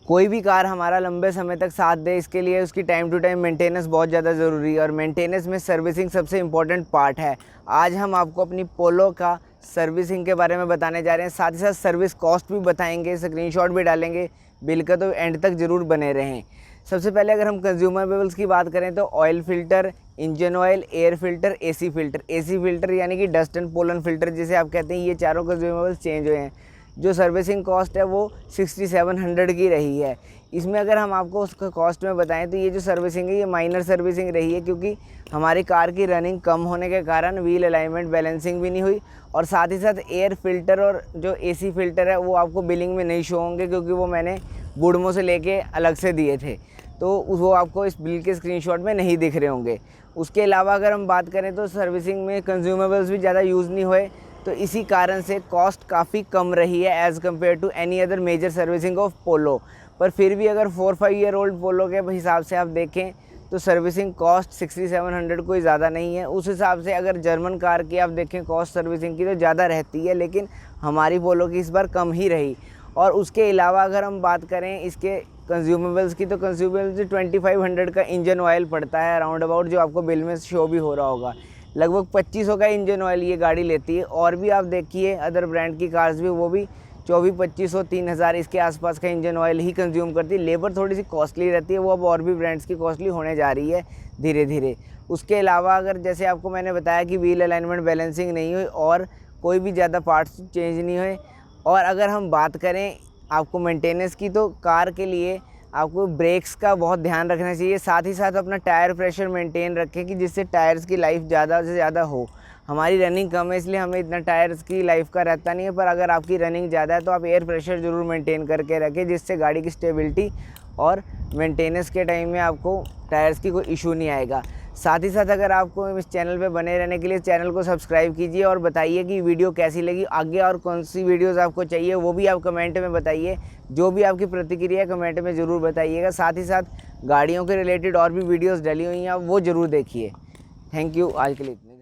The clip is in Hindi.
कोई भी कार हमारा लंबे समय तक साथ दे, इसके लिए उसकी टाइम टू टाइम मेंटेनेंस बहुत ज़्यादा ज़रूरी है और मेंटेनेंस में सर्विसिंग सबसे इम्पोर्टेंट पार्ट है। आज हम आपको अपनी पोलो का सर्विसिंग के बारे में बताने जा रहे हैं, साथ ही साथ सर्विस कॉस्ट भी बताएंगे, स्क्रीनशॉट भी डालेंगे। बिल का तो एंड तक ज़रूर बने रहें। सबसे पहले अगर हम कंज्यूमेबल्स की बात करें तो oil filter, engine oil, air filter, AC filter. AC filter यानी कि डस्ट एंड पोलन फ़िल्टर जिसे आप कहते हैं, ये चारों कंज्यूमेबल्स चेंज हुए हैं। जो सर्विसिंग कॉस्ट है वो 6700 की रही है। इसमें अगर हम आपको उसका कॉस्ट में बताएं तो ये जो सर्विसिंग है ये माइनर सर्विसिंग रही है, क्योंकि हमारी कार की रनिंग कम होने के कारण व्हील अलाइनमेंट बैलेंसिंग भी नहीं हुई और साथ ही साथ एयर फ़िल्टर और जो एसी फ़िल्टर है वो आपको बिलिंग में नहीं शो होंगे, क्योंकि वो मैंने बुडमो से लेके अलग से दिए थे, तो वो आपको इस बिल के स्क्रीनशॉट में नहीं दिख रहे होंगे। उसके अलावा अगर हम बात करें तो सर्विसिंग में कंज्यूमेबल्स भी ज़्यादा यूज़ नहीं हुए, तो इसी कारण से कॉस्ट काफ़ी कम रही है as compare to any other major servicing of Polo. पर फिर भी अगर 4-5 ईयर ओल्ड पोलो के हिसाब से आप देखें तो सर्विसिंग कॉस्ट 6700 कोई ज़्यादा नहीं है। उस हिसाब से अगर जर्मन कार की आप देखें कॉस्ट सर्विसिंग की तो ज़्यादा रहती है, लेकिन हमारी पोलो की इस बार कम ही रही। और उसके अलावा अगर हम बात करें इसके कंज्यूमेबल्स की तो कंज्यूमेबल्स 2500 का इंजन ऑयल पड़ता है अराउंड अबाउट, जो आपको बिल में शो भी हो रहा होगा। लगभग 2500 का इंजन ऑयल ये गाड़ी लेती है। और भी आप देखिए अदर ब्रांड की कार्स भी, वो भी 2400-2500 3000 इसके आसपास का इंजन ऑयल ही कंज्यूम करती है। लेबर थोड़ी सी कॉस्टली रहती है, वो अब और भी ब्रांड्स की कॉस्टली होने जा रही है धीरे धीरे। उसके अलावा अगर जैसे आपको मैंने बताया कि व्हील अलाइनमेंट बैलेंसिंग नहीं हुई और कोई भी ज़्यादा पार्ट्स चेंज नहीं हुए। और अगर हम बात करें आपको मेंटेनेंस की तो कार के लिए आपको ब्रेक्स का बहुत ध्यान रखना चाहिए, साथ ही साथ अपना टायर प्रेशर मेंटेन रखें कि जिससे टायर्स की लाइफ ज़्यादा से ज़्यादा हो। हमारी रनिंग कम है इसलिए हमें इतना टायर्स की लाइफ का रहता नहीं है, पर अगर आपकी रनिंग ज़्यादा है तो आप एयर प्रेशर ज़रूर मेंटेन करके रखें, जिससे गाड़ी की स्टेबिलिटी और मेंटेनेंस के टाइम में आपको टायर्स की कोई इशू नहीं आएगा। साथ ही साथ अगर आपको इस चैनल पे बने रहने के लिए चैनल को सब्सक्राइब कीजिए और बताइए कि वीडियो कैसी लगी, आगे और कौन सी वीडियोस आपको चाहिए वो भी आप कमेंट में बताइए। जो भी आपकी प्रतिक्रिया कमेंट में ज़रूर बताइएगा। साथ ही साथ गाड़ियों के रिलेटेड और भी वीडियोस डली हुई हैं, आप वो ज़रूर देखिए। थैंक यू, आज के लिए इतने।